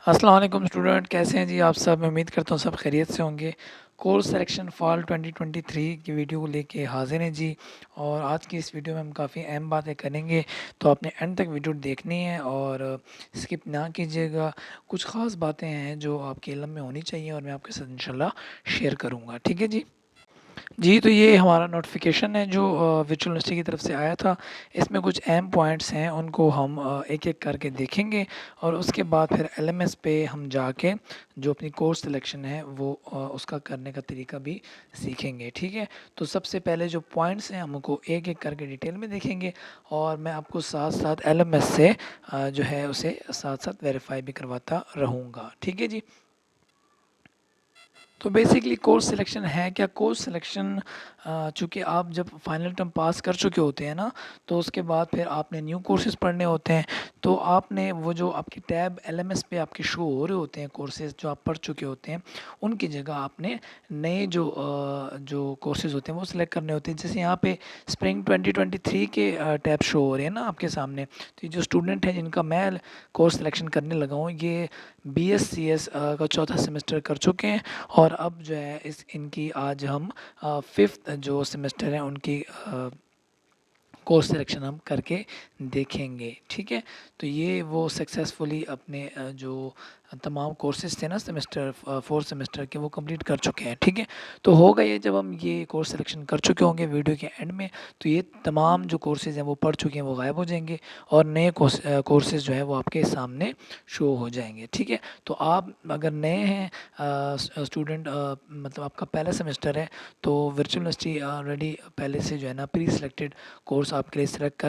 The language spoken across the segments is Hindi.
अस्सलाम वालेकुम स्टूडेंट, कैसे हैं जी आप सब। मैं उम्मीद करता हूँ सब खैरियत से होंगे। कोर्स सिलेक्शन फॉल 2023 की वीडियो को लेके हाजिर हैं जी। और आज की इस वीडियो में हम काफ़ी अहम बातें करेंगे, तो आपने एंड तक वीडियो देखनी है और स्किप ना कीजिएगा। कुछ ख़ास बातें हैं जो आपके इल्म में होनी चाहिए और मैं आपके साथ इंशाल्लाह शेयर करूँगा, ठीक है जी। जी, तो ये हमारा नोटिफ़िकेशन है जो वर्चुअल यूनिवर्सिटी की तरफ से आया था। इसमें कुछ अहम पॉइंट्स हैं, उनको हम एक-एक करके देखेंगे और उसके बाद फिर एलएमएस पे हम जाके जो अपनी कोर्स सिलेक्शन है वो उसका करने का तरीका भी सीखेंगे, ठीक है? तो सबसे पहले जो पॉइंट्स हैं हम उनको एक-एक करके डिटेल में देखेंगे और मैं आपको साथ-साथ एलएमएस से जो है उसे साथ-साथ वेरीफ़ाई भी करवाता रहूँगा, ठीक है जी? तो बेसिकली कोर्स सिलेक्शन है क्या? कोर्स सिलेक्शन चूँकि आप जब फाइनल टर्म पास कर चुके होते हैं ना, तो उसके बाद फिर आपने न्यू कोर्सेज़ पढ़ने होते हैं। तो आपने वो जो आपकी टैब एलएमएस पे आपके शो हो रहे होते हैं कोर्सेज़ जो आप पढ़ चुके होते हैं, उनकी जगह आपने नए जो कोर्सेज़ होते हैं वो सिलेक्ट करने होते हैं। जैसे यहाँ पे स्प्रिंग 2023 के टैब शो हो रहे हैं ना आपके सामने। तो ये जो स्टूडेंट हैं जिनका मैं कोर्स सिलेक्शन करने लगा हूँ, ये बीएससीएस का चौथा सेमेस्टर कर चुके हैं और अब जो है इस इनकी आज हम 5th जो सेमेस्टर है उनकी कोर्स सिलेक्शन हम करके देखेंगे, ठीक है? तो ये वो सक्सेसफुली अपने जो तमाम कोर्सेज़ थे ना सेमेस्टर 4th सेमेस्टर के वो कंप्लीट कर चुके हैं, ठीक है? तो होगा ये जब हम ये कोर्स सिलेक्शन कर चुके होंगे वीडियो के एंड में, तो ये तमाम जो कोर्सेज़ हैं वो पढ़ चुके हैं वो गायब हो जाएँगे और नए कोर्सेज़ जो है वो आपके सामने शो हो जाएँगे, ठीक है? तो आप अगर नए हैं स्टूडेंट मतलब आपका पहला सेमेस्टर है, तो वर्चुअल यूनिवर्सिटी ऑलरेडी पहले से जो है ना प्री सिलेक्टेड कोर्स आपके लिए सिलेक्ट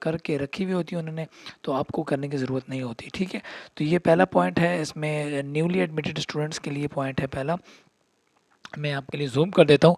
करके रखी हुई होती है उन्होंने, तो आपको करने की ज़रूरत नहीं होती, ठीक है? तो ये पहला पॉइंट है, इसमें न्यूली एडमिटेड स्टूडेंट्स के लिए पॉइंट है पहला। मैं आपके लिए ज़ूम कर देता हूँ।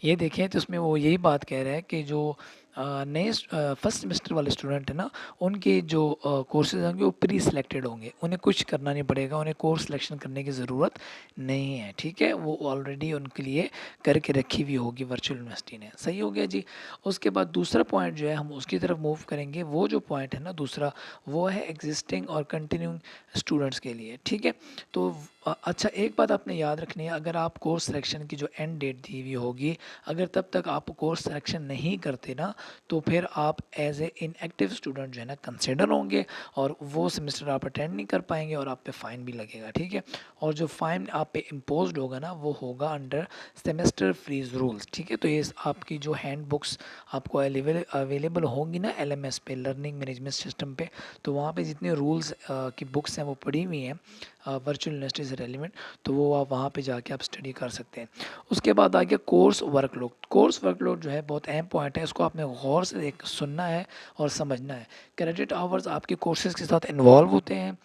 ये देखें तो इसमें वो यही बात कह रहा है कि जो नए फर्स्ट सेमेस्टर वाले स्टूडेंट हैं ना, उनके जो कोर्सेज़ होंगे वो प्री सिलेक्टेड होंगे। उन्हें कुछ करना नहीं पड़ेगा, उन्हें कोर्स सिलेक्शन करने की ज़रूरत नहीं है, ठीक है? वो ऑलरेडी उनके लिए करके रखी हुई होगी वर्चुअल यूनिवर्सिटी ने। सही हो गया जी। उसके बाद दूसरा पॉइंट जो है हम उसकी तरफ मूव करेंगे। वो जो पॉइंट है ना दूसरा, वो है एग्ज़िस्टिंग और कंटिन्यूइंग स्टूडेंट्स के लिए, ठीक है? तो अच्छा, एक बात आपने याद रखनी है, अगर आप कोर्स सिलेक्शन की जो एंड डेट दी हुई होगी, अगर तब तक आप कोर्स सिलेक्शन नहीं करते ना, तो फिर आप एज ए इनएक्टिव स्टूडेंट जो है ना कंसिडर होंगे और वो सेमेस्टर आप अटेंड नहीं कर पाएंगे और आप पे फ़ाइन भी लगेगा, ठीक है? और जो फ़ाइन आप पे इम्पोज्ड होगा ना, वो होगा अंडर सेमेस्टर फ्रीज रूल्स, ठीक है? तो ये आपकी जो हैंड बुक्स आपको अवेलेबल होंगी ना एलएमएस पे, लर्निंग मैनेजमेंट सिस्टम पे, तो वहाँ पे जितने रूल्स की बुक्स हैं वो पड़ी हुई हैं वर्चुअल यूनिवर्सिटी से रेलिवेंट, तो वो आप वहाँ पे जाके आप स्टडी कर सकते हैं। उसके बाद आ गया कोर्स वर्कलोड। कोर्स वर्कलोड जो है बहुत अहम पॉइंट है, इसको आपने गौर से देख सुनना है और समझना है। क्रेडिट आवर्स आपके कोर्सेज़ के साथ इन्वॉल्व होते हैं।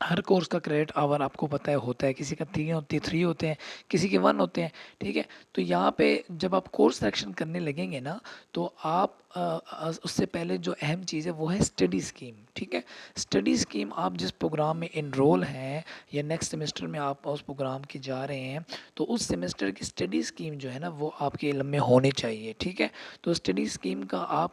हर कोर्स का क्रेडिट आवर आपको पता है होता है, किसी का 3 होते हैं, किसी के 1 होते हैं, ठीक है? तो यहाँ पे जब आप कोर्स सिलेक्शन करने लगेंगे ना, तो आप उससे पहले जो अहम चीज़ है वो है स्टडी स्कीम, ठीक है? स्टडी स्कीम, आप जिस प्रोग्राम में एनरोल हैं या नेक्स्ट सेमेस्टर में आप उस प्रोग्राम के जा रहे हैं, तो उस सेमेस्टर की स्टडी स्कीम जो है ना वो आपके इल्म में होनी चाहिए, ठीक है? तो स्टडी स्कीम का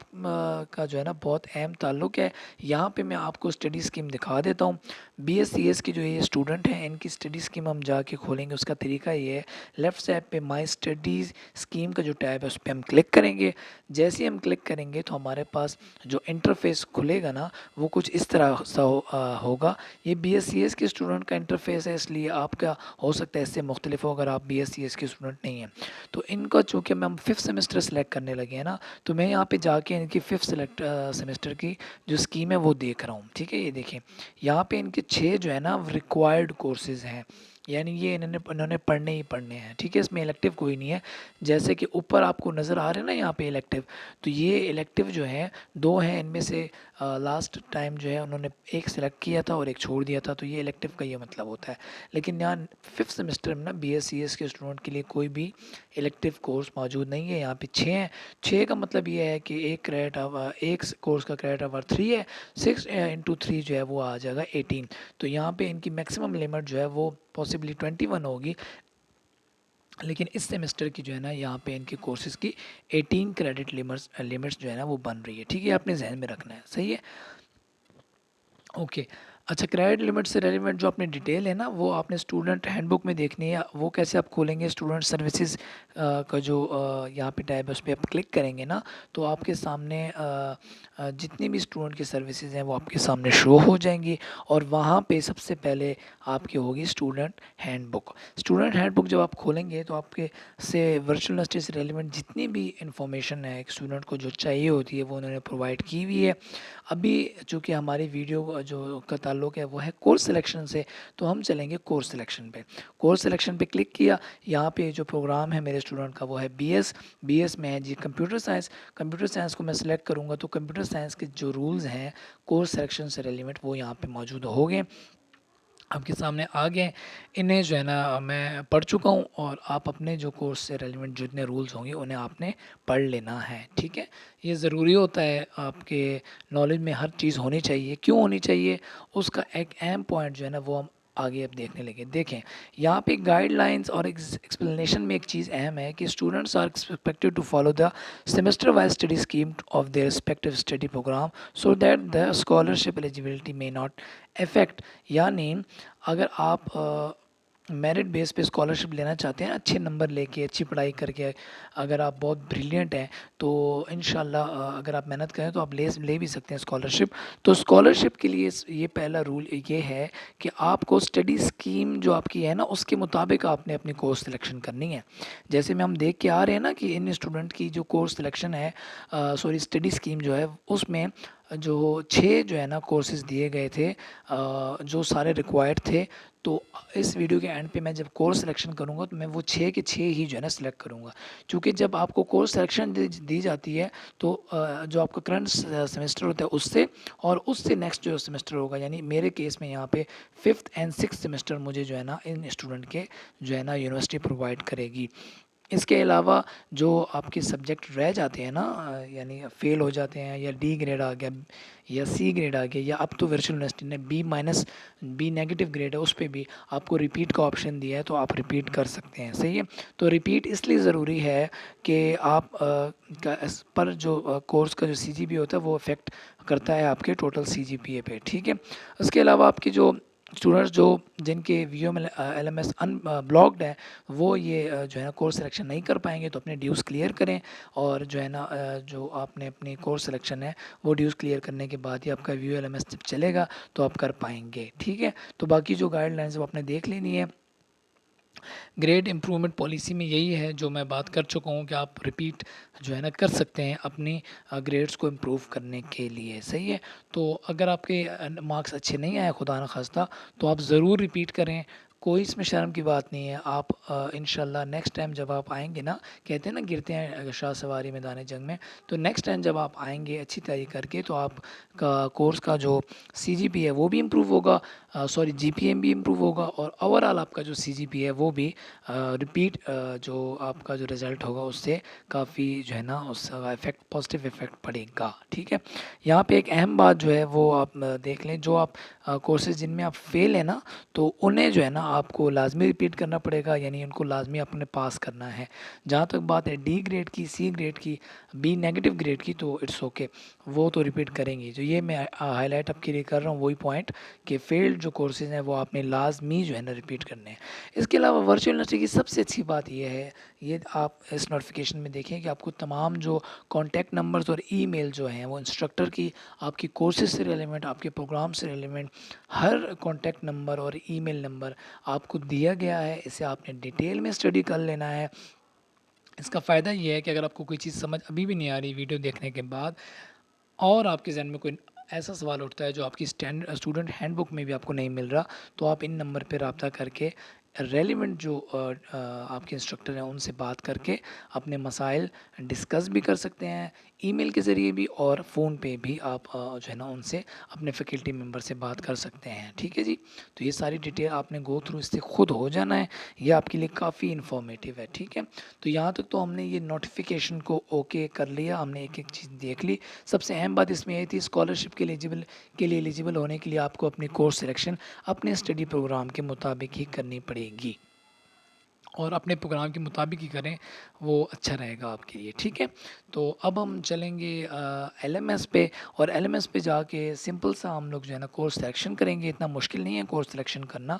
का जो है ना बहुत अहम ताल्लुक है। यहाँ पे मैं आपको स्टडी स्कीम दिखा देता हूँ। बीएससीएस के जो ये स्टूडेंट हैं, इनकी स्टडी स्कीम हम जाके खोलेंगे। उसका तरीका ये है, लेफ़्ट साइड पे माय स्टडीज़ स्कीम का जो टैब है उस पे हम क्लिक करेंगे। जैसे ही हम क्लिक करेंगे तो हमारे पास जो इंटरफ़ेस खुलेगा ना, वो कुछ इस तरह सा होगा। ये बीएससीएस के स्टूडेंट का इंटरफ़ेस है, इसलिए आपका हो सकता है इससे मुख्तलिफ हो अगर आप बीएससीएस के स्टूडेंट नहीं हैं। तो इनका चूँकि हम 5th सेमेस्टर सेलेक्ट करने लगे हैं ना, तो मैं यहाँ पे जाके इनकी 5th सेमेस्टर की जो स्कीम है वो देख रहा हूँ, ठीक है? ये देखें, यहाँ पे इनके 6 जो है ना रिक्वायर्ड कोर्सेज़ हैं, यानी ये इन्होंने पढ़ने ही पढ़ने हैं, ठीक है? इसमें इलेक्टिव कोई नहीं है। जैसे कि ऊपर आपको नज़र आ रहे हैं ना यहाँ पे इलेक्टिव, तो ये इलेक्टिव जो हैं 2 हैं, इनमें से लास्ट टाइम जो है उन्होंने एक सेलेक्ट किया था और एक छोड़ दिया था, तो ये इलेक्टिव का ये मतलब होता है। लेकिन यहाँ 5th सेमेस्टर में ना बीएससीएस के स्टूडेंट के लिए कोई भी इलेक्टिव कोर्स मौजूद नहीं है। यहाँ पे 6 हैं। 6 का मतलब ये है कि एक कोर्स का क्रेडिट आवर 3 है, 6 इंटू 3 जो है वो आ जाएगा 18। तो यहाँ पे इनकी मैक्सिमम लिमिट जो है वो पॉसिबली 21 होगी, लेकिन इस सेमेस्टर की जो है ना यहाँ पे इनके कोर्सेज़ की 18 क्रेडिट लिमिट्स जो है ना वो बन रही है, ठीक है? आपने जहन में रखना है, सही है? ओके। अच्छा, क्रेडिट लिमिट से रेलिवेंट जो अपनी डिटेल है ना, वो आपने स्टूडेंट हैंडबुक में देखनी है। वो कैसे आप खोलेंगे, स्टूडेंट सर्विसेज का जो यहाँ पे टैब है उस पे आप क्लिक करेंगे ना, तो आपके सामने जितनी भी स्टूडेंट की सर्विसेज हैं वो आपके सामने शो हो जाएंगी। और वहाँ पे सबसे पहले आपकी होगी स्टूडेंट हैंडबुक। स्टूडेंट हैंडबुक जब आप खोलेंगे तो आपके से वर्चुअल यूनिवर्सिटी से रेलिवेंट जितनी भी इंफॉर्मेशन है एक स्टूडेंट को जो चाहिए होती है वो उन्होंने प्रोवाइड की हुई है। अभी चूँकि हमारी वीडियो जो का ताल्लुक़ है वो है कोर्स सिलेक्शन से, तो हम चलेंगे कोर्स सिलेक्शन पे। कोर्स सिलेक्शन पे क्लिक किया, यहाँ पे जो प्रोग्राम है मेरे स्टूडेंट का वो है बीएस में है जी कंप्यूटर साइंस। कंप्यूटर साइंस को मैं सिलेक्ट करूँगा तो कंप्यूटर साइंस के जो रूल्स हैं कोर्स सिलेक्शन से रिलेवेंट वो यहाँ पे मौजूद होंगे, आपके सामने आ गए। इन्हें जो है ना मैं पढ़ चुका हूँ, और आप अपने जो कोर्स से रेलिवेंट जितने रूल्स होंगे उन्हें आपने पढ़ लेना है, ठीक है। ये ज़रूरी होता है, आपके नॉलेज में हर चीज़ होनी चाहिए। क्यों होनी चाहिए, उसका एक अहम पॉइंट जो है ना वो हम आगे अब देखने लगे। देखें, यहाँ पे गाइडलाइंस और एक्सप्लेनेशन में एक चीज़ अहम है कि students are expected to follow the semester wise study scheme of their respective study programme so that the scholarship eligibility may not affect. यानी अगर आप मेरिट बेस पे स्कॉलरशिप लेना चाहते हैं, अच्छे नंबर लेके अच्छी पढ़ाई करके, अगर आप बहुत ब्रिलियंट हैं तो इंशाल्लाह अगर आप मेहनत करें तो आप ले भी सकते हैं स्कॉलरशिप। तो स्कॉलरशिप के लिए ये पहला रूल ये है कि आपको स्टडी स्कीम जो आपकी है ना उसके मुताबिक आपने अपनी कोर्स सिलेक्शन करनी है। जैसे में हम देख के आ रहे हैं ना कि इन स्टूडेंट की जो कोर्स सिलेक्शन है, सॉरी स्टडी स्कीम जो है उसमें जो 6 जो है ना कोर्सेज़ दिए गए थे, जो सारे रिक्वायर्ड थे। तो इस वीडियो के एंड पे मैं जब कोर्स सिलेक्शन करूँगा तो मैं वो 6 के 6 ही जो है ना सिलेक्ट करूँगा। क्योंकि जब आपको कोर्स सिलेक्शन दी जाती है तो जो आपका करंट सेमेस्टर होता है उससे, और उससे नेक्स्ट जो सेमेस्टर होगा, यानी मेरे केस में यहाँ पे 5th एंड 6th सेमेस्टर मुझे जो है ना इन स्टूडेंट के जो है ना यूनिवर्सिटी प्रोवाइड करेगी। इसके अलावा जो आपके सब्जेक्ट रह जाते हैं ना, यानी फ़ेल हो जाते हैं, या डी ग्रेड आ गया या सी ग्रेड आ गया, या अब तो वर्चुअल यूनिवर्सिटी ने बी नेगेटिव ग्रेड है उस पे भी आपको रिपीट का ऑप्शन दिया है, तो आप रिपीट कर सकते हैं, सही है। तो रिपीट इसलिए ज़रूरी है कि आप पर जो कोर्स का जो सीजीपीए होता है वो इफ़ेक्ट करता है आपके टोटल सीजीपीए पे, ठीक है। उसके अलावा आपकी जो स्टूडेंट्स जो जिनके वीओएम एलएमएस ब्लॉक्ड है वो ये जो है ना कोर्स सिलेक्शन नहीं कर पाएंगे, तो अपने ड्यूज़ क्लियर करें। और जो है ना जो आपने अपनी कोर्स सिलेक्शन है वो ड्यूज़ क्लियर करने के बाद ही आपका वीओएलएमएस जब चलेगा तो आप कर पाएंगे, ठीक है। तो बाकी जो गाइडलाइंस वो आपने देख लेनी है। ग्रेड इम्प्रूवमेंट पॉलिसी में यही है जो मैं बात कर चुका हूँ कि आप रिपीट जो है ना कर सकते हैं अपनी ग्रेड्स को इम्प्रूव करने के लिए, सही है। तो अगर आपके मार्क्स अच्छे नहीं आए खुदा न खास्ता, तो आप ज़रूर रिपीट करें, कोई इसमें शर्म की बात नहीं है। आप इंशाल्लाह नेक्स्ट टाइम जब आप आएंगे ना, कहते हैं ना गिरते हैं शाह सवारी मैदान जंग में, तो नेक्स्ट टाइम जब आप आएंगे अच्छी तैयारी करके तो आपका कोर्स का जो सीजीपी है वो भी इम्प्रूव होगा, सॉरी जीपीएम भी इम्प्रूव होगा, और ओवरऑल आपका जो सीजीपी है वो भी रिपीट जो आपका जो रिज़ल्ट होगा उससे काफ़ी जो है ना उसका इफ़ेक्ट पॉजिटिव इफ़ेक्ट पड़ेगा, ठीक है। यहाँ पे एक अहम बात जो है वो आप देख लें, जो आप कोर्सेज़ जिनमें आप फेल है ना तो उन्हें जो है ना आपको लाजमी रिपीट करना पड़ेगा, यानी उनको लाजमी अपने पास करना है। जहाँ तक बात है डी ग्रेड की, सी ग्रेड की, बी नेगेटिव ग्रेड की, तो इट्स ओके, वो तो रिपीट करेंगे। जो ये मैं हाईलाइट आपके लिए कर रहा हूँ वही पॉइंट कि फेल्ड जो कोर्सेज़ हैं वो आपने लाजमी जो है ना रिपीट करने हैं। इसके अलावा वर्चुअल यूनिवर्सिटी की सबसे अच्छी बात ये है, ये आप इस नोटिफिकेशन में देखें कि आपको तमाम जो कॉन्टैक्ट नंबर्स और ईमेल जो हैं वो इंस्ट्रक्टर की, आपकी कोर्सेज से रिलेवेंट, आपके प्रोग्राम से रिलेवेंट हर कॉन्टैक्ट नंबर और ईमेल नंबर आपको दिया गया है। इसे आपने डिटेल में स्टडी कर लेना है। इसका फ़ायदा ये है कि अगर आपको कोई चीज़ समझ अभी भी नहीं आ रही वीडियो देखने के बाद, और आपके ज़हन में कोई ऐसा सवाल उठता है जो आपकी स्टूडेंट हैंडबुक में भी आपको नहीं मिल रहा, तो आप इन नंबर पे रब्ता करके रेलिवेंट जो आपके इंस्ट्रक्टर हैं उनसे बात करके अपने मसाइल डिस्कस भी कर सकते हैं, ईमेल के ज़रिए भी, और फ़ोन पे भी आप जो है ना उनसे अपने फैकल्टी मेंबर से बात कर सकते हैं, ठीक है जी। तो ये सारी डिटेल आपने गो थ्रू इससे खुद हो जाना है, ये आपके लिए काफ़ी इन्फॉर्मेटिव है, ठीक है। तो यहाँ तक तो हमने ये नोटिफिकेशन को ओके कर लिया, हमने एक एक चीज़ देख ली। सबसे अहम बात इसमें यही थी, स्कॉलरशिप के लिए एलिजिबल होने के लिए आपको अपनी कोर्स सिलेक्शन अपने स्टडी प्रोग्राम के मुताबिक ही करनी पड़ेगी। और अपने प्रोग्राम के मुताबिक ही करें, वो अच्छा रहेगा आपके लिए, ठीक है। तो अब हम चलेंगे एलएमएस पे, और एलएमएस पे जाके सिंपल सा हम लोग जो है ना कोर्स सिलेक्शन करेंगे। इतना मुश्किल नहीं है कोर्स सिलेक्शन करना।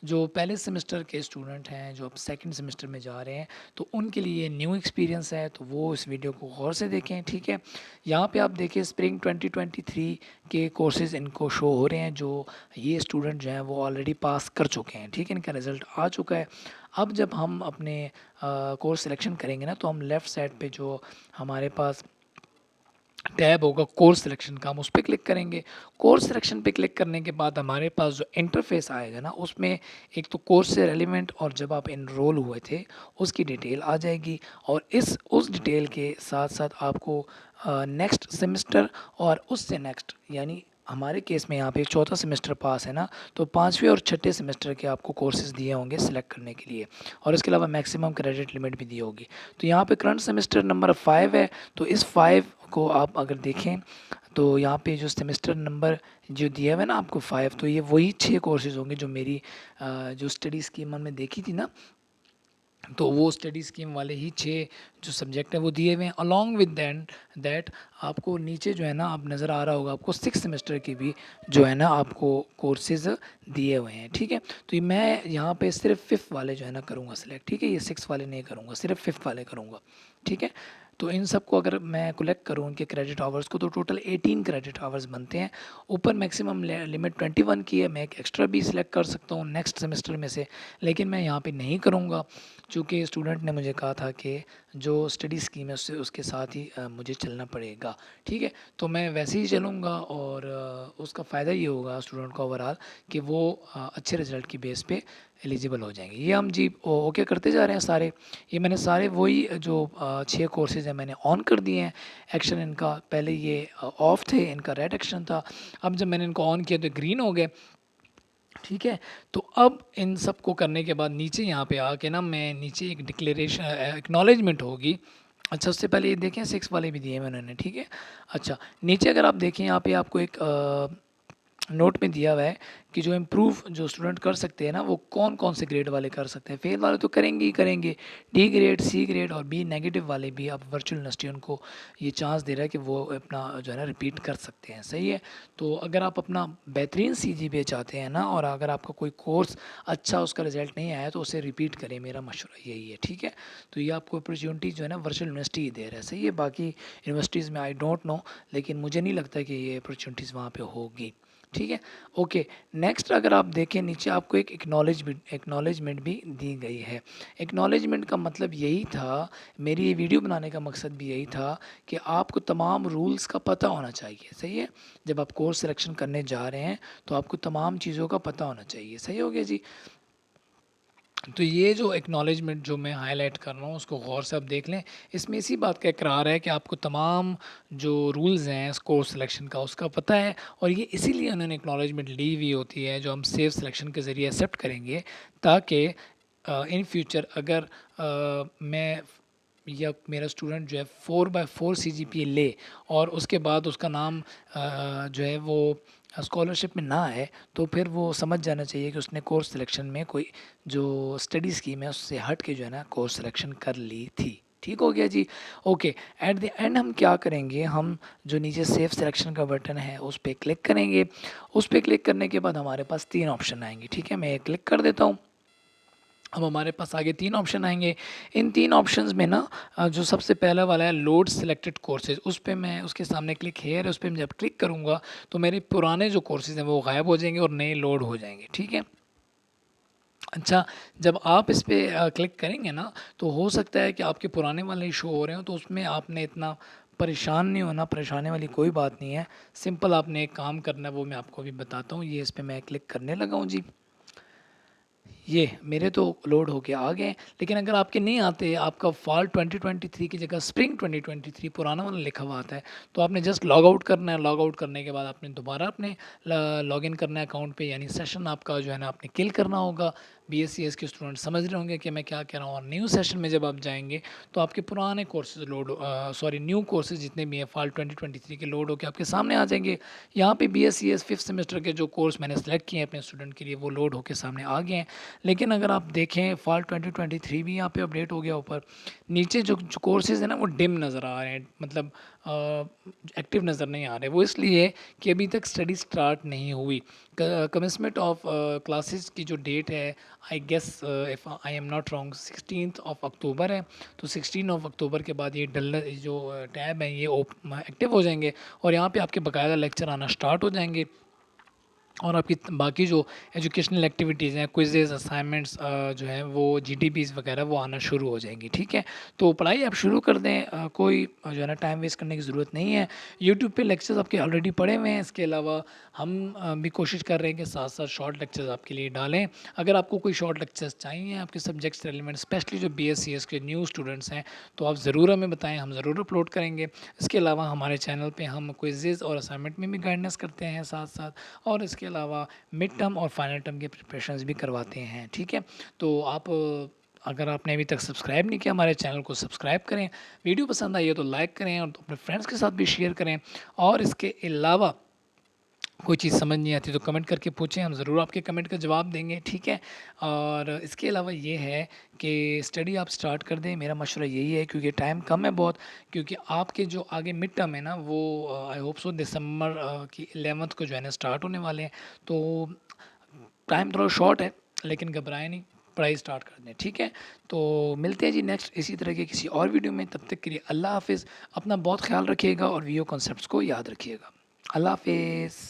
जो पहले सेमेस्टर के स्टूडेंट हैं, जो अब सेकंड सेमेस्टर में जा रहे हैं, तो उनके लिए न्यू एक्सपीरियंस है, तो वो इस वीडियो को गौर से देखें, ठीक है। यहाँ पे आप देखिए स्प्रिंग 2023 के कोर्सेज़ इनको शो हो रहे हैं। जो ये स्टूडेंट जो हैं वो ऑलरेडी पास कर चुके हैं, ठीक है, इनका रिज़ल्ट आ चुका है। अब जब हम अपने कोर्स सिलेक्शन करेंगे ना, तो हम लेफ़्ट साइड पे जो हमारे पास टैब होगा कोर्स सिलेक्शन का, हम उस पर क्लिक करेंगे। कोर्स सिलेक्शन पे क्लिक करने के बाद हमारे पास जो इंटरफेस आएगा ना, उसमें एक तो कोर्स से रेलिवेंट और जब आप इनरोल हुए थे उसकी डिटेल आ जाएगी, और उस डिटेल के साथ साथ आपको नेक्स्ट सेमेस्टर और उससे नेक्स्ट, यानी हमारे केस में यहाँ पे चौथा सेमेस्टर पास है ना, तो पाँचवें और छठे सेमेस्टर के आपको कोर्सेज दिए होंगे सिलेक्ट करने के लिए, और इसके अलावा मैक्सिमम क्रेडिट लिमिट भी दी होगी। तो यहाँ पे करंट सेमेस्टर नंबर 5 है, तो इस 5 को आप अगर देखें तो यहाँ पे जो सेमेस्टर नंबर जो दिया हुआ है ना आपको 5, तो ये वही 6 कोर्सेज होंगे जो मेरी जो स्टडी स्कीम हमने देखी थी ना, तो वो स्टडी स्कीम वाले ही 6 जो सब्जेक्ट हैं वो दिए हुए हैं। अलॉन्ग विद दैट आपको नीचे जो है ना, आप नज़र आ रहा होगा आपको 6 सेमेस्टर की भी जो है ना आपको कोर्सेज़ दिए हुए हैं, ठीक है। तो ये मैं यहाँ पे सिर्फ 5th वाले जो है ना करूँगा सिलेक्ट, ठीक है, ये 6 वाले नहीं करूँगा, सिर्फ 5th वाले करूँगा, ठीक है। तो इन सब को अगर मैं कलेक्ट करूँ उनके क्रेडिट आवर्स को, तो टोटल 18 क्रेडिट आवर्स बनते हैं। ऊपर मैक्सिमम लिमिट 21 की है, मैं एक एक्स्ट्रा भी सिलेक्ट कर सकता हूँ नेक्स्ट सेमेस्टर में से, लेकिन मैं यहाँ पे नहीं करूँगा, चूँकि स्टूडेंट ने मुझे कहा था कि जो स्टडी स्कीम है उससे उसके साथ ही मुझे चलना पड़ेगा, ठीक है। तो मैं वैसे ही चलूँगा, और उसका फ़ायदा ये होगा स्टूडेंट को ओवरऑल कि वो अच्छे रिज़ल्ट की बेस पे एलिजिबल हो जाएंगे। ये हम जी ओके करते जा रहे हैं सारे। ये मैंने सारे वही जो 6 कोर्सेज़ हैं मैंने ऑन कर दिए हैं। एक्शन इनका पहले ये ऑफ थे, इनका रेड एक्शन था। अब जब मैंने इनको ऑन किया तो ग्रीन हो गए, ठीक है। तो अब इन सब को करने के बाद नीचे यहाँ पे आके ना, मैं नीचे एक डिक्लेरेशन एक्नॉलेजमेंट होगी। अच्छा, उससे पहले ये देखें 6 वाले भी दिए हैं उन्होंने, ठीक है। अच्छा, नीचे अगर आप देखें यहाँ पे आपको एक नोट में दिया हुआ है कि जो इम्प्रूव जो स्टूडेंट कर सकते हैं ना, वो कौन कौन से ग्रेड वाले कर सकते हैं। फेल वाले तो करेंगे ही करेंगे, डी ग्रेड, सी ग्रेड और बी नेगेटिव वाले भी अब वर्चुअल यूनिवर्सिटी उनको ये चांस दे रहा है कि वो अपना जो है ना रिपीट कर सकते हैं, सही है। तो अगर आप अपना बेहतरीन CGPA चाहते हैं ना, और अगर आपका कोई कोर्स अच्छा उसका रिजल्ट नहीं आया, तो उसे रिपीट करें, मेरा मशवरा यही है, ठीक है। तो ये आपको अपॉर्चुनिटी जो है ना वर्चुअल यूनिवर्सिटी ही दे रहा है, सही है। बाकी यूनिवर्सिटीज़ में आई डोंट नो, लेकिन मुझे नहीं लगता कि ये अपॉर्चुनिटीज़ वहाँ पे होगी, ठीक है। ओके, नेक्स्ट अगर आप देखें नीचे आपको एक एक्नॉलेजमेंट भी दी गई है। एक्नॉलेजमेंट का मतलब यही था, मेरी ये वीडियो बनाने का मकसद भी यही था कि आपको तमाम रूल्स का पता होना चाहिए, सही है। जब आप कोर्स सिलेक्शन करने जा रहे हैं तो आपको तमाम चीज़ों का पता होना चाहिए, सही हो गया जी। तो ये जो एक्नॉलेजमेंट जो मैं हाईलाइट कर रहा हूँ उसको गौर से आप देख लें। इसमें इसी बात का इकरार है कि आपको तमाम जो रूल्स हैं इस कोर्स सिलेक्शन का उसका पता है, और ये इसीलिए उन्होंने एक्नॉलेजमेंट ली हुई होती है जो हम सेफ सिलेक्शन के ज़रिए एक्सेप्ट करेंगे, ताकि इन फ्यूचर अगर मैं या मेरा स्टूडेंट जो है 4/4 CGPA ले, और उसके बाद उसका नाम जो है वो स्कॉलरशिप में ना आए, तो फिर वो समझ जाना चाहिए कि उसने कोर्स सिलेक्शन में कोई जो स्टडी स्कीम है उससे हट के जो है ना कोर्स सिलेक्शन कर ली थी, ठीक हो गया जी। ओके, एट द एंड हम क्या करेंगे, हम जो नीचे सेफ सिलेक्शन का बटन है उस पर क्लिक करेंगे। उस पर क्लिक करने के बाद हमारे पास 3 ऑप्शन आएंगे, ठीक है। मैं ये क्लिक कर देता हूँ। अब हमारे पास आगे 3 ऑप्शन आएंगे। इन 3 ऑप्शंस में ना जो सबसे पहला वाला है लोड सिलेक्टेड कोर्सेज, उस पर मैं उसके सामने क्लिक हेयर है, उस पर मैं जब क्लिक करूँगा तो मेरे पुराने जो कोर्सेज हैं वो गायब हो जाएंगे और नए लोड हो जाएंगे, ठीक है। अच्छा, जब आप इस पर क्लिक करेंगे ना, तो हो सकता है कि आपके पुराने वाले शो हो रहे हो, तो उसमें आपने इतना परेशान नहीं होना, परेशानी वाली कोई बात नहीं है। सिंपल आपने एक काम करना है, वो मैं आपको अभी बताता हूँ। ये इस पर मैं क्लिक करने लगा हूँ जी। ये मेरे तो लोड होके आ गए, लेकिन अगर आपके नहीं आते, आपका फॉल 2023 की जगह स्प्रिंग 2023 पुराना वाला लिखा हुआ आता है, तो आपने जस्ट लॉग आउट करना है। लॉग आउट करने के बाद आपने दोबारा अपने लॉगिन करना है अकाउंट पे, यानी सेशन आपका जो है ना आपने किल करना होगा। BScs के स्टूडेंट समझ रहे होंगे कि मैं क्या कह रहा हूँ। और न्यू सेशन में जब आप जाएंगे तो आपके पुराने कोर्सेज न्यू कोर्सेज जितने भी हैं फॉल 2023 के लोड होकर आपके सामने आ जाएंगे। यहाँ पे BScs 5th सेमेस्टर के जो कोर्स मैंने सेलेक्ट किए हैं अपने स्टूडेंट के लिए, वो लोड होकर सामने आ गए हैं। लेकिन अगर आप देखें फॉल 2023 भी यहाँ पे अपडेट हो गया ऊपर, नीचे जो जो कोर्सेज़ हैं ना वो डिम नज़र आ रहे हैं, मतलब एक्टिव नज़र नहीं आ रहे। वो इसलिए कि अभी तक स्टडी स्टार्ट नहीं हुई। कमेंसमेंट ऑफ क्लासेस की जो डेट है, I guess if I am not wrong 16th of October है। तो 16 ऑफ अक्टूबर के बाद ये डल जो टैब हैं ये एक्टिव हो जाएंगे और यहाँ पे आपके बाकायदा लेक्चर आना स्टार्ट हो जाएंगे और आपकी बाकी जो एजुकेशनल एक्टिविटीज़ हैं, क्विज़ेज़, असाइनमेंट्स जो हैं वो जीडीपीज़ वगैरह वो आना शुरू हो जाएंगी, ठीक है। तो पढ़ाई आप शुरू कर दें, कोई जो है ना टाइम वेस्ट करने की ज़रूरत नहीं है। यूट्यूब पे लेक्चर्स आपके ऑलरेडी पड़े हुए हैं। इसके अलावा हम भी कोशिश कर रहे हैं कि साथ साथ शॉर्ट लेक्चर्स आपके लिए डालें। अगर आपको कोई शॉर्ट लेक्चर्स चाहिए आपके सब्जेक्ट्स रेलिवेंट, स्पेशली जो BS CS के न्यू स्टूडेंट्स हैं, तो आप ज़रूर हमें बताएं, हम ज़रूर अपलोड करेंगे। इसके अलावा हमारे चैनल पे हम क्विज़ेज़ और असाइनमेंट में भी गाइडेंस करते हैं साथ साथ, और इसके अलावा मिड टर्म और फाइनल टर्म के प्रिपरेशंस भी करवाते हैं, ठीक है। तो आप अगर आपने अभी तक सब्सक्राइब नहीं किया हमारे चैनल को सब्सक्राइब करें, वीडियो पसंद आई है तो लाइक करें और अपने फ्रेंड्स के साथ भी शेयर करें। और इसके अलावा कोई चीज़ समझ नहीं आती तो कमेंट करके पूछें, हम ज़रूर आपके कमेंट का जवाब देंगे, ठीक है। और इसके अलावा ये है कि स्टडी आप स्टार्ट कर दें, मेरा मशवरा यही है, क्योंकि टाइम कम है बहुत। क्योंकि आपके जो आगे मिड टर्म है ना वो आई होप सो दिसंबर की 11th को जो है ना स्टार्ट होने वाले हैं। तो टाइम थोड़ा शॉर्ट है, लेकिन घबराएं नहीं, पढ़ाई स्टार्ट कर दें, ठीक है। तो मिलते हैं जी नेक्स्ट इसी तरह के किसी और वीडियो में। तब तक के लिए अल्लाह हाफिज़, अपना बहुत ख्याल रखिएगा और वीडियो कॉन्सेप्ट्स को याद रखिएगा। अल्लाह हाफिज़।